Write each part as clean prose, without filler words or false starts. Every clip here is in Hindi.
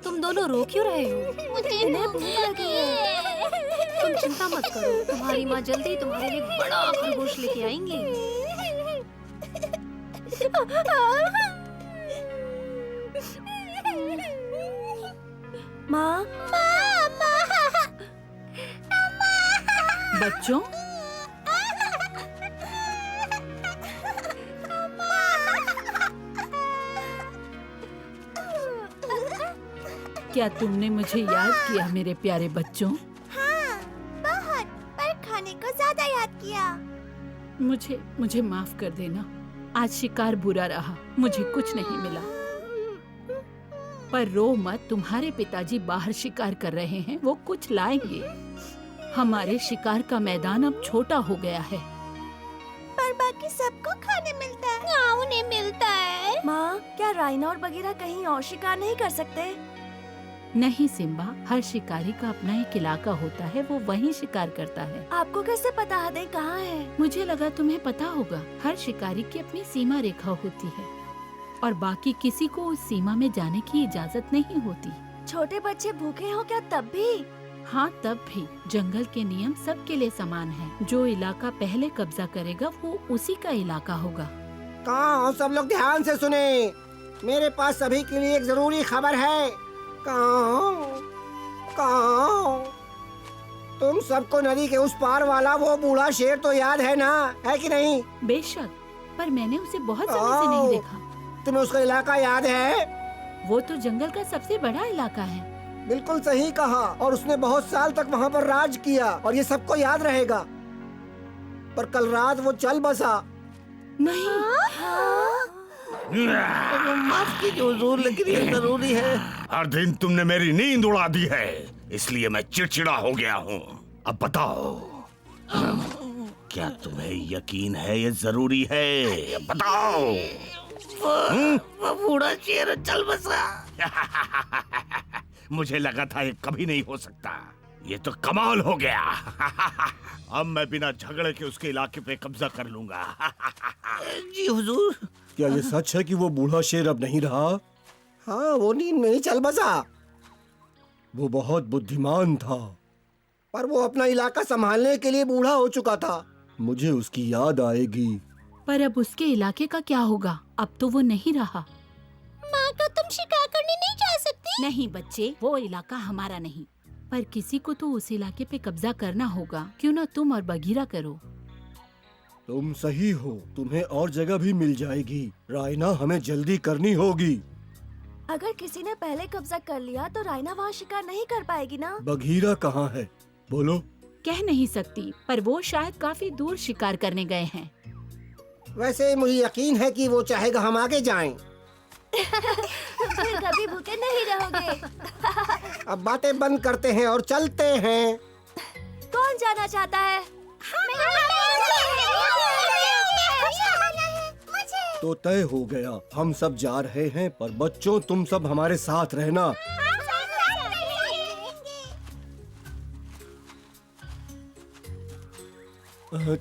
तुम दोनों रो क्यों रहे हो? मुझे भूख लगी है। तुम चिंता मत करो, तुम्हारी माँ जल्दी तुम्हारे लिए बड़ा खरगोश लेके आएंगी। माँ, बच्चों, क्या तुमने मुझे याद किया मेरे प्यारे बच्चों? हाँ, बहुत, पर खाने को ज्यादा याद किया। मुझे माफ कर देना। आज शिकार बुरा रहा, मुझे कुछ नहीं मिला। पर रो मत, तुम्हारे पिताजी बाहर शिकार कर रहे हैं, वो कुछ लाएंगे। हमारे शिकार का मैदान अब छोटा हो गया है। पर बाकी सबको खाने मिलता है। हाँ, उन्हें मिलता है। माँ, क्या राइना और बगीरा कहीं और शिकार नहीं कर सकते? नहीं सिम्बा, हर शिकारी का अपना एक इलाका होता है, वो वहीं शिकार करता है। आपको कैसे पता हदें कहाँ है? मुझे लगा तुम्हें पता होगा। हर शिकारी की अपनी सीमा रेखा होती है और बाकी किसी को उस सीमा में जाने की इजाजत नहीं होती। छोटे बच्चे भूखे हो क्या तब भी? हाँ, तब भी जंगल के नियम सबके लिए समान हैं। जो इलाका पहले कब्जा करेगा वो उसी का इलाका होगा। कहाँ हो सब लोग? ध्यान से सुने, मेरे पास सभी के लिए एक जरूरी खबर है। कहाँ तुम सबको नदी के उस पार वाला वो बूढ़ा शेर तो याद है ना, है कि नहीं? बेशक, पर मैंने उसे बहुत समय से नहीं देखा। तुम्हें उसका इलाका याद है? वो तो जंगल का सबसे बड़ा इलाका है। बिल्कुल सही कहा, और उसने बहुत साल तक वहाँ पर राज किया और ये सबको याद रहेगा। पर कल रात वो चल बसा। नहीं। माफ कीजिए हुजूर, लेकिन ये जरूरी है। हर दिन तुमने मेरी नींद उड़ा दी है, इसलिए मैं चिड़चिड़ा हो गया हूँ। अब बताओ, क्या तुम्हें यकीन है ये जरूरी है? अब बताओ। वो बूढ़ा शेर चल बसा। मुझे लगा था ये कभी नहीं हो सकता। ये तो कमाल हो गया। अब मैं बिना झगड़े के उसके इलाके पे कब्जा कर लूंगा। जी हुजूर। क्या ये सच है कि वो बूढ़ा शेर अब नहीं रहा? हाँ, वो नींद में ही चल बसा। वो बहुत बुद्धिमान था, पर वो अपना इलाका संभालने के लिए बूढ़ा हो चुका था। मुझे उसकी याद आएगी। पर अब उसके इलाके का क्या होगा? अब तो वो नहीं रहा। माँ का तुम शिकार करने नहीं जा सकती? नहीं बच्चे, वो इलाका हमारा नहीं, पर किसी को तो उस इलाके पे कब्जा करना होगा। क्यों ना तुम और बगीरा करो। तुम सही हो, तुम्हें और जगह भी मिल जाएगी। राइना, हमें जल्दी करनी होगी। अगर किसी ने पहले कब्जा कर लिया तो राइना वहाँ शिकार नहीं कर पाएगी ना? बगीरा कहाँ है? बोलो। कह नहीं सकती, पर वो शायद काफी दूर शिकार करने गए हैं। वैसे मुझे यकीन है कि वो चाहेगा हम आगे जाएं। फिर कभी भूखे नहीं रहोगे। अब बातें बंद करते हैं और चलते हैं। कौन जाना चाहता है? तो तय हो गया, हम सब जा रहे हैं, पर बच्चों तुम सब हमारे साथ रहना।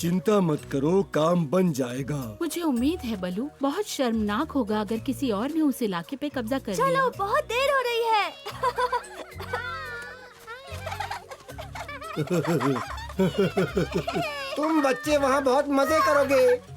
चिंता मत करो, काम बन जाएगा। मुझे उम्मीद है बलू, बहुत शर्मनाक होगा अगर किसी और ने उस इलाके पे कब्जा कर लिया। चलो, बहुत देर हो रही है। तुम बच्चे वहाँ बहुत मजे करोगे।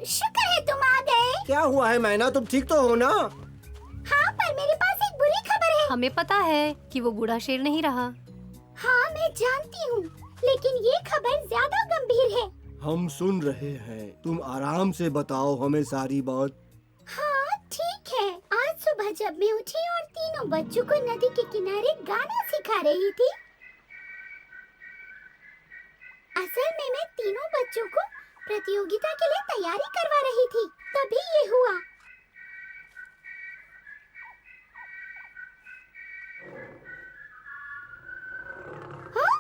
शुक्र है तुम आ गए। क्या हुआ है मैना, तुम ठीक तो हो ना? हाँ, पर मेरे पास एक बुरी खबर है। हमें पता है कि वो बूढ़ा शेर नहीं रहा। हाँ, मैं जानती हूँ, लेकिन ये खबर ज्यादा गंभीर है। हम सुन रहे हैं, तुम आराम से बताओ हमें सारी बात। हाँ, ठीक है। आज सुबह जब मैं उठी और तीनों बच्चों को नदी के किनारे गाना सिखा रही थी, असल में मैं तीनों बच्चों को प्रतियोगिता के लिए तैयारी करवा रही थी। तभी ये हुआ। हाँ?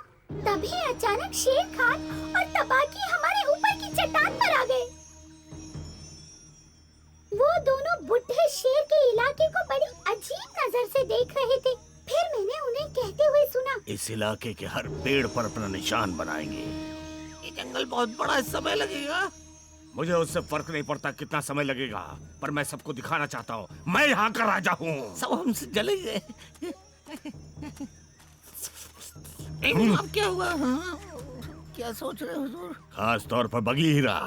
तभी अचानक शेर खान और तपाकी हमारे ऊपर की चट्टान पर आ गए। इस इलाके के हर पेड़ पर अपना निशान बनाएंगे। ये जंगल बहुत बड़ा है, समय लगेगा। मुझे उससे फर्क नहीं पड़ता कितना समय लगेगा, पर मैं सबको दिखाना चाहता हूँ मैं यहाँ का राजा हूँ। सब हमसे जले गए। अब क्या हुआ? हाँ? क्या सोच रहे हो हुजूर? खास तौर पर बगीरा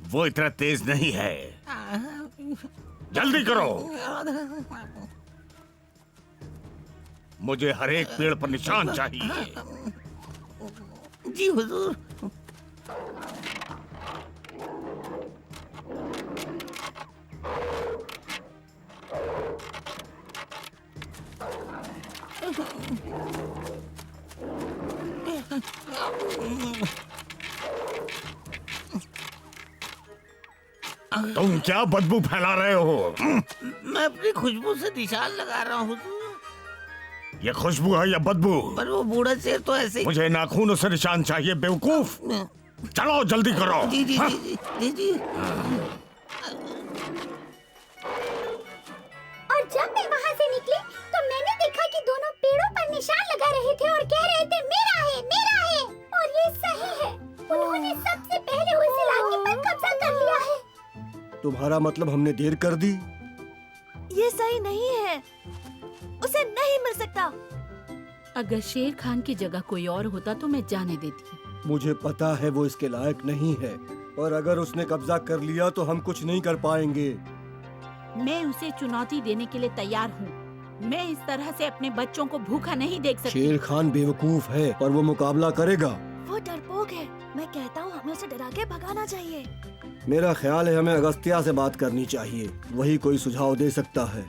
वो इतना तेज नहीं है। जल्दी करो, मुझे हर एक पेड़ पर निशान चाहिए। जी हुजूर। तुम क्या बदबू फैला रहे हो? मैं अपनी खुशबू से निशान लगा रहा हूँ हुजूर। ये खुशबू है या बदबू? पर वो बूढ़ा शेर तो ऐसे ही। मुझे नाखूनों से निशान चाहिए बेवकूफ। चलो जल्दी करो। जी जी हाँ? जी जी जी। और जब मैं वहाँ से निकली तो मैंने देखा कि दोनों पेड़ों पर निशान लगा रहे थे और कह रहे थे मेरा है मेरा है। और ये सही है, उन्होंने सबसे पहले उस इलाके पर कब्जा कर लिया है। तुम्हारा मतलब हमने देर कर दी? ये सही नहीं है, उसे नहीं मिल सकता। अगर शेर खान की जगह कोई और होता तो मैं जाने देती। मुझे पता है वो इसके लायक नहीं है, और अगर उसने कब्जा कर लिया तो हम कुछ नहीं कर पाएंगे। मैं उसे चुनौती देने के लिए तैयार हूँ। मैं इस तरह से अपने बच्चों को भूखा नहीं देख सकती। शेर खान बेवकूफ है और वो मुकाबला करेगा। वो डरपोक है, मैं कहता हूँ हमें उसे डरा के भगाना चाहिए। मेरा ख्याल है हमें अगस्त्या से बात करनी चाहिए, वही कोई सुझाव दे सकता है।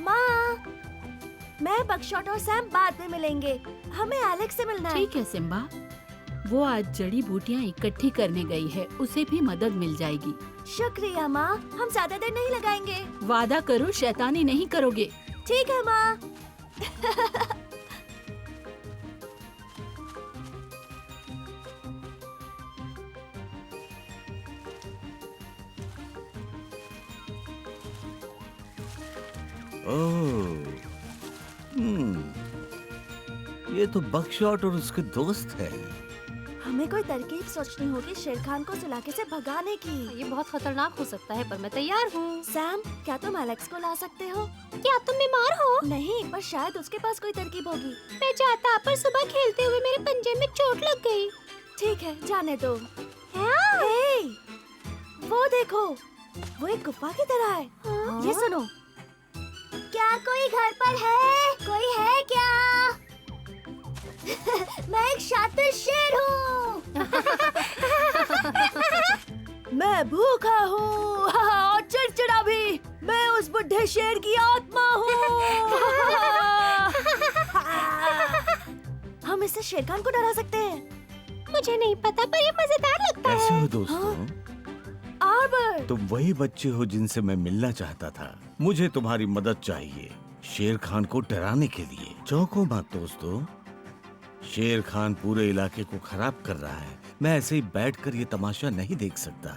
माँ, मैं बकशॉट और सैम बाद में मिलेंगे, हमें एलेक्स से मिलना है। ठीक है सिम्बा, वो आज जड़ी बूटियाँ इकट्ठी करने गई है, उसे भी मदद मिल जाएगी। शुक्रिया माँ, हम ज्यादा देर नहीं लगाएंगे। वादा करो शैतानी नहीं करोगे। ठीक है माँ। ये तो बकशॉट और उसके दोस्त है। हमें कोई तरकीब सोचनी होगी शेर खान को उस इलाके से भगाने की। ये बहुत खतरनाक हो सकता है, पर मैं तैयार हूँ। सैम, क्या तुम एलेक्स को ला सकते हो? क्या तुम बीमार हो? नहीं, पर शायद उसके पास कोई तरकीब होगी। मैं चाहता, पर सुबह खेलते हुए मेरे पंजे में चोट लग गई। ठीक है, जाने दो। हे, वो देखो, वो एक गुफा की तरह है। ये सुनो। क्या कोई घर पर है? कोई है क्या? मैं एक शातिर शेर हूँ। मैं भूखा हूँ और चिड़चिड़ा भी। मैं उस बुढ़े शेर की आत्मा हूँ। हम इससे शेर खान को डरा सकते हैं। मुझे नहीं पता, पर ये मजेदार लगता है। कैसे हो दोस्तों? आर्बर, तुम वही बच्चे हो जिनसे मैं मिलना चाहता था। मुझे तुम्हारी मदद चाहिए शेर खान को डराने के लिए। चौंको मत दोस्तों, शेर खान पूरे इलाके को खराब कर रहा है। मैं ऐसे ही बैठकर ये तमाशा नहीं देख सकता।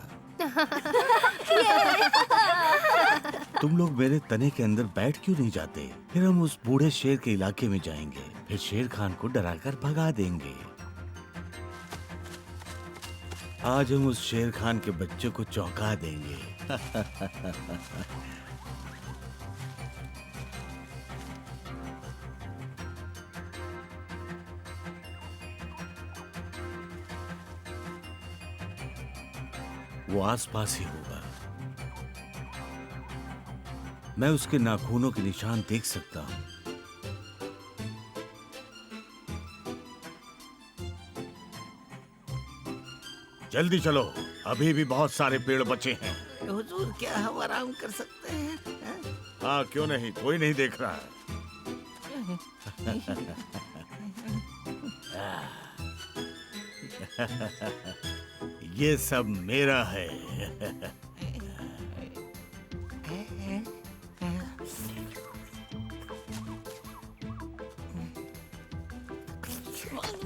तुम लोग मेरे तने के अंदर बैठ क्यों नहीं जाते? फिर हम उस बूढ़े शेर के इलाके में जाएंगे, फिर शेर खान को डराकर भगा देंगे। आज हम उस शेर खान के बच्चे को चौंका देंगे। वो आसपास ही होगा। मैं उसके नाखूनों के निशान देख सकता हूँ। जल्दी चलो, अभी भी बहुत सारे पेड़ बचे हैं। हुजूर, क्या हम आराम कर सकते हैं? हाँ, क्यों नहीं, कोई नहीं देख रहा है। ये सब मेरा है।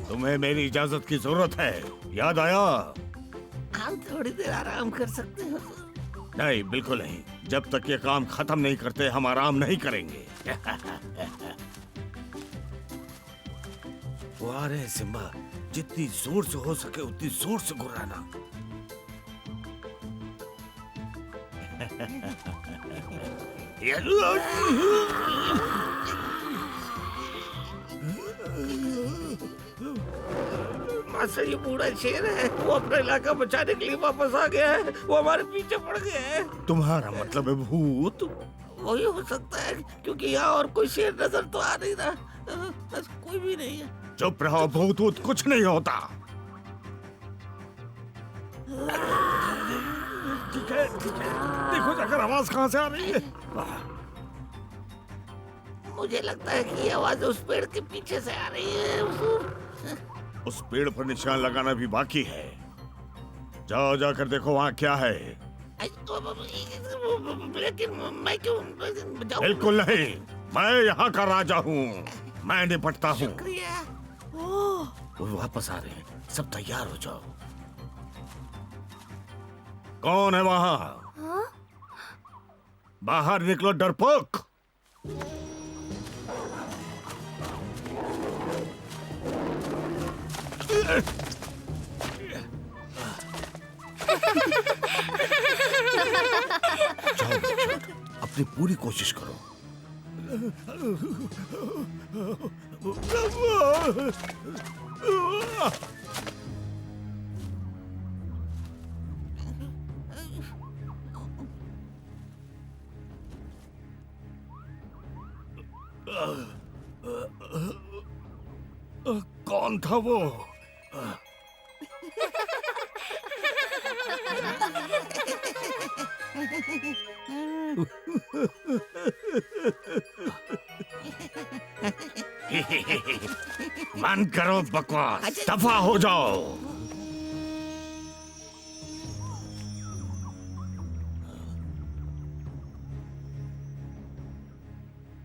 तुम्हें मेरी इजाजत की जरूरत है, याद आया? हम थोड़ी देर आराम कर सकते हैं। नहीं, बिल्कुल नहीं। जब तक ये काम खत्म नहीं करते हम आराम नहीं करेंगे। वो आ रहे हैं सिम्बा, जितनी जोर से हो सके उतनी जोर से गुर्राना। मास्टर ये बूढ़ा शेर है, वो अपना इलाका बचाने के लिए वापस आ गया है। वो हमारे पीछे पड़ गया है। तुम्हारा मतलब है भूत? वही हो सकता है, क्योंकि यहाँ और कोई शेर नजर तो आ नहीं रहा। कोई भी नहीं है। चुप रहो, भूत वूत कुछ नहीं होता। ठीक है, देखो जाकर आवाज कहाँ से आ रही है। मुझे लगता है कि ये आवाज उस पेड़ के पीछे से आ रही है। उस पेड़ पर निशान लगाना भी बाकी है। जाओ जाकर देखो वहाँ क्या है। लेकिन मैं क्यों जाऊं? बिल्कुल नहीं, मैं यहाँ का राजा हूँ, मैं निपटता हूँ। शुक्रिया। वो वापस आ रहे हैं, सब तैयार हो जाओ। कौन है वहाँ? बाहर निकलो डरपोक। जाओ, अपनी पूरी कोशिश करो। कौन था वो? बंद करो बकवास, दफा हो जाओ।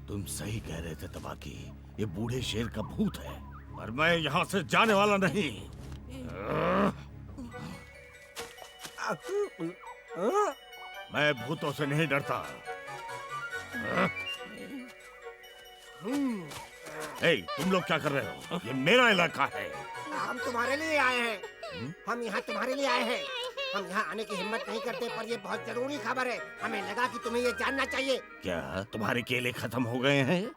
तुम सही कह रहे थे तबाकी, ये बूढ़े शेर का भूत है, पर मैं यहाँ से जाने वाला नहीं। मैं भूतों से नहीं डरता। ए, तुम लोग क्या कर रहे हो? ये मेरा इलाका है। हम तुम्हारे लिए आए हैं। हम यहाँ तुम्हारे लिए आए हैं। हम यहाँ आने की हिम्मत नहीं करते, पर ये बहुत जरूरी खबर है। हमें लगा कि तुम्हें ये जानना चाहिए। क्या तुम्हारे केले खत्म हो गए हैं?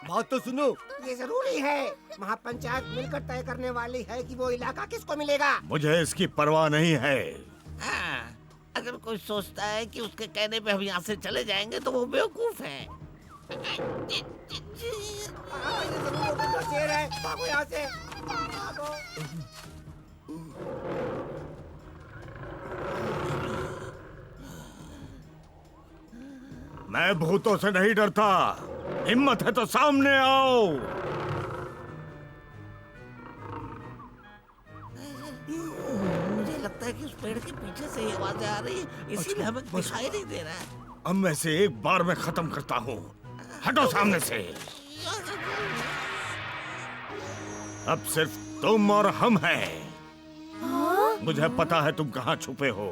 बात तो सुनो, ये जरूरी है। महापंचायत मिलकर तय करने वाली है कि वो इलाका किसको मिलेगा। मुझे इसकी परवाह नहीं है। हाँ, अगर कोई सोचता है कि उसके कहने पे हम यहाँ से चले जाएंगे तो वो बेवकूफ है। ये जरूर वो शेर है। भागो यहाँ से, भागो। मैं भूतों से नहीं डरता। हिम्मत है तो सामने आओ। मुझे लगता है कि उस पेड़ के पीछे से ही आवाजें आ रही है, इसीलिए हमें दिखाई नहीं दे रहा है। अब मैं से एक बार में खत्म करता हूँ। हटो सामने से। अब सिर्फ तुम और हम हैं। मुझे पता है तुम कहाँ छुपे हो।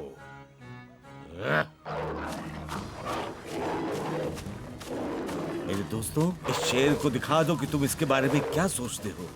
मेरे दोस्तों, इस शेर को दिखा दो कि तुम इसके बारे में क्या सोचते हो।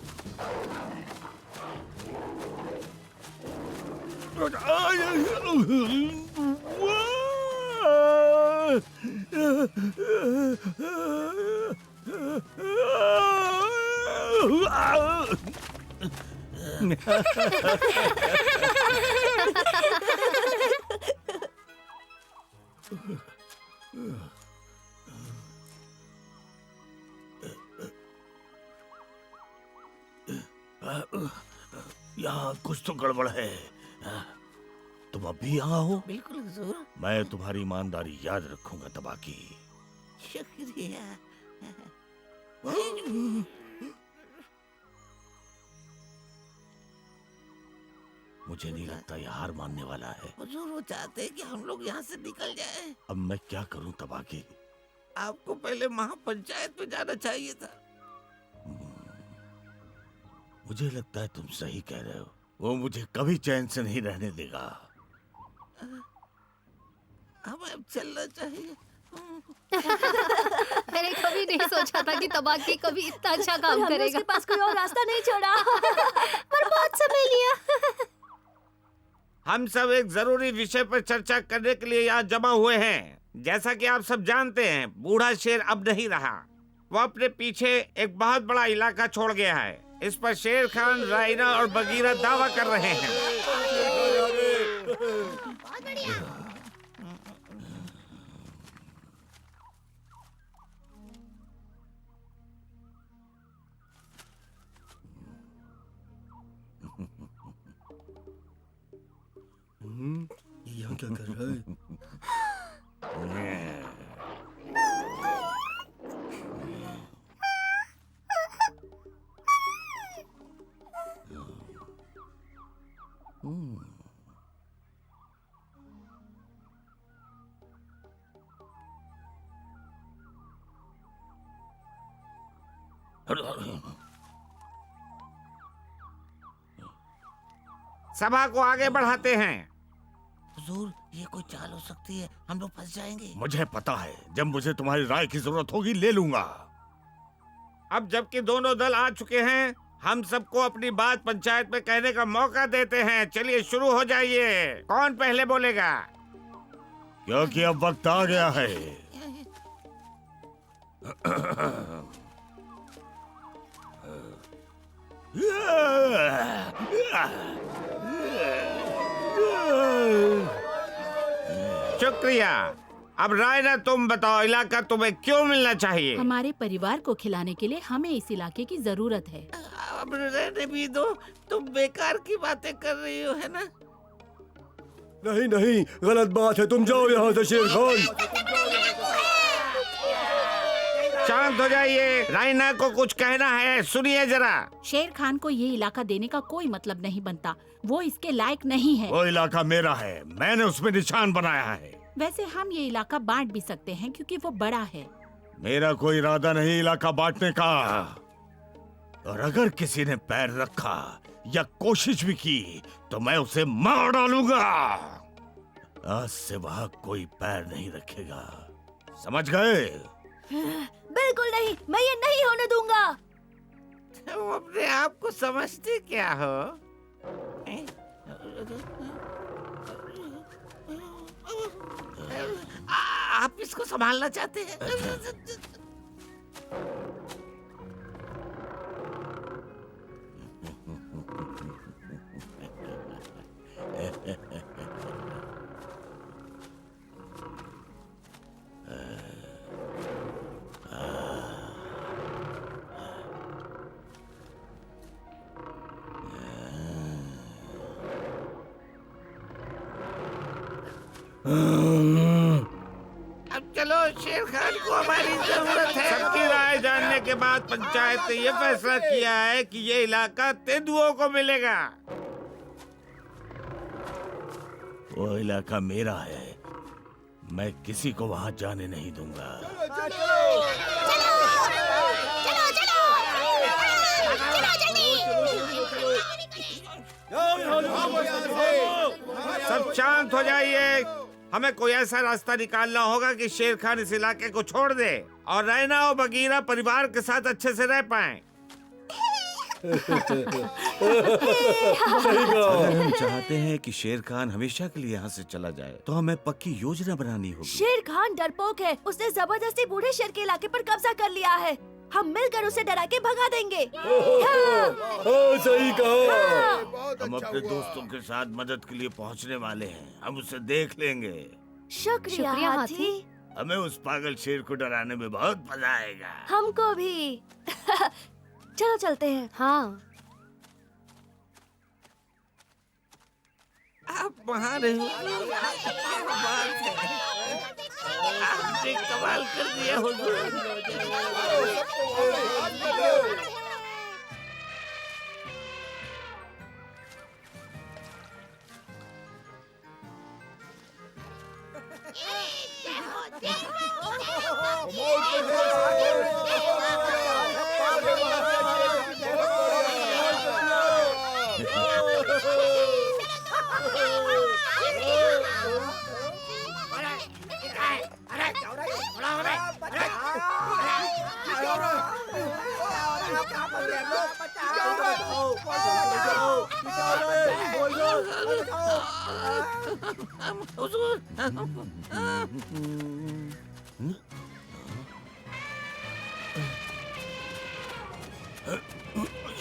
यहाँ कुछ तो गड़बड़ है। तुम अभी यहाँ हो? बिल्कुल हुजूर। मैं तुम्हारी ईमानदारी याद रखूंगा तबाकी। शुक्रिया। मुझे नहीं लगता ये हार मानने वाला है। हुजूर वो चाहते हैं कि हम लोग यहाँ से निकल जाएं। अब मैं क्या करूं तबाकी? आपको पहले महापंचायत में जाना चाहिए था। मुझे लगता है तुम सही कह रहे हो। वो मुझे कभी चैन से नहीं रहने देगा। हमें अब चलना चाहिए। मैंने कभी नहीं सोचा था कि तबाकी कभी इतना अच्छा काम हमने करेगा। उसके पास कोई और रास्ता नहीं छोड़ा। पर बहुत समय लिया। हम सब एक जरूरी विषय पर चर्चा करने के लिए यहाँ जमा हुए हैं। जैसा कि आप सब जानते हैं, बूढ़ा शेर अब नहीं रहा। वो अपने पीछे एक बहुत बड़ा इलाका छोड़ गया है। इस पर शेर खान, रायना और बगीरा दावा कर रहे हैं। ये यहाँ क्या कर रहा है? सभा को आगे बढ़ाते हैं। हुजूर, ये कोई चाल हो सकती है, हम लोग फंस जाएंगे। मुझे पता है, जब मुझे तुम्हारी राय की जरूरत होगी ले लूंगा। अब जबकि दोनों दल आ चुके हैं, हम सबको अपनी बात पंचायत में कहने का मौका देते हैं। चलिए शुरू हो जाइए। कौन पहले बोलेगा? क्योंकि अब वक्त आ गया है। शुक्रिया। अब रायना तुम बताओ, इलाका तुम्हें क्यों मिलना चाहिए? हमारे परिवार को खिलाने के लिए हमें इस इलाके की जरूरत है। अब रहने भी दो, तुम बेकार की बातें कर रही हो, है ना? नहीं नहीं, गलत बात है। तुम जाओ यहाँ से शेर खान। शांत हो जाइए। रायना को कुछ कहना है, सुनिए जरा। शेर खान को ये इलाका देने का कोई मतलब नहीं बनता। वो इसके लायक नहीं है। वो इलाका मेरा है, मैंने उसमें निशान बनाया है। वैसे हम ये इलाका बांट भी सकते हैं क्योंकि वो बड़ा है। मेरा कोई इरादा नहीं इलाका बांटने का। और अगर किसी ने पैर रखा या कोशिश भी की तो मैं उसे मार डालूंगा। आज से वहाँ कोई पैर नहीं रखेगा, समझ गए? बिल्कुल नहीं, मैं ये नहीं होने दूंगा। तुम अपने आप को समझते क्या हो? आप इसको संभालना चाहते हैं? अब चलो, शेर खान को हमारी जरूरत है। सबकी राय जानने के बाद पंचायत ने यह फैसला किया है कि ये इलाका तेंदुओं को मिलेगा। वो इलाका मेरा है, मैं किसी को वहाँ जाने नहीं दूंगा। सब शांत हो जाइए। हमें कोई ऐसा रास्ता निकालना होगा कि शेर खान इस इलाके को छोड़ दे और रैना और बगीरा परिवार के साथ अच्छे से रह पाएं। अगर हम चाहते हैं कि शेर खान हमेशा के लिए यहाँ से चला जाए तो हमें पक्की योजना बनानी होगी। शेर खान डरपोक है, उसने जबरदस्ती बूढ़े शेर के इलाके पर कब्जा कर लिया है। हम मिलकर उसे डरा के भगा देंगे। सही कहा। हम अपने दोस्तों के साथ मदद के लिए पहुँचने वाले हैं, हम उसे देख लेंगे। शुक्रिया हाथी। हमें उस पागल शेर को डराने में बहुत मजा आएगा। हमको भी। चलो चलते हैं। हाँ, आप वहाँ रहो। क्या बात है, आपने कमाल कर दिया हुजूर। है? अरे थोड़ा हमें, अरे,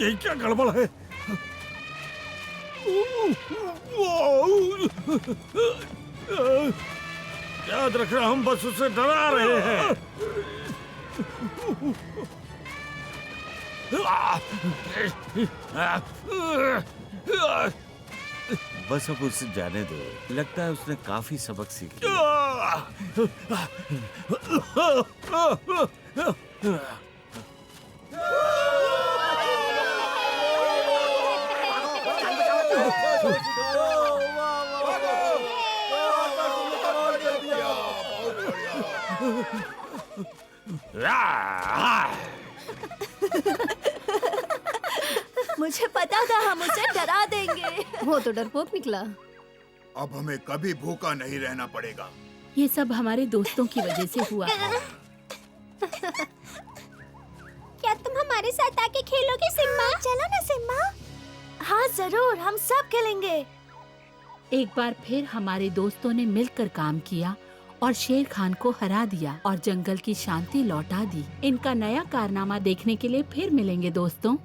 ये क्या गड़बड़ है? याद रखना, हम बस उसे डरा रहे हैं। बस अब उसे जाने दो। लगता है उसने काफी सबक सीख लिया। मुझे पता था हम उसे डरा देंगे। वो तो डरपोक निकला। अब हमें कभी भूखा नहीं रहना पड़ेगा। ये सब हमारे दोस्तों की वजह से हुआ। क्या तुम हमारे साथ आके खेलोगे सिम्बा? चलो ना सिम्बा। हाँ जरूर, हम सब खेलेंगे। एक बार फिर हमारे दोस्तों ने मिलकर काम किया और शेर खान को हरा दिया और जंगल की शांति लौटा दी। इनका नया कारनामा देखने के लिए फिर मिलेंगे दोस्तों।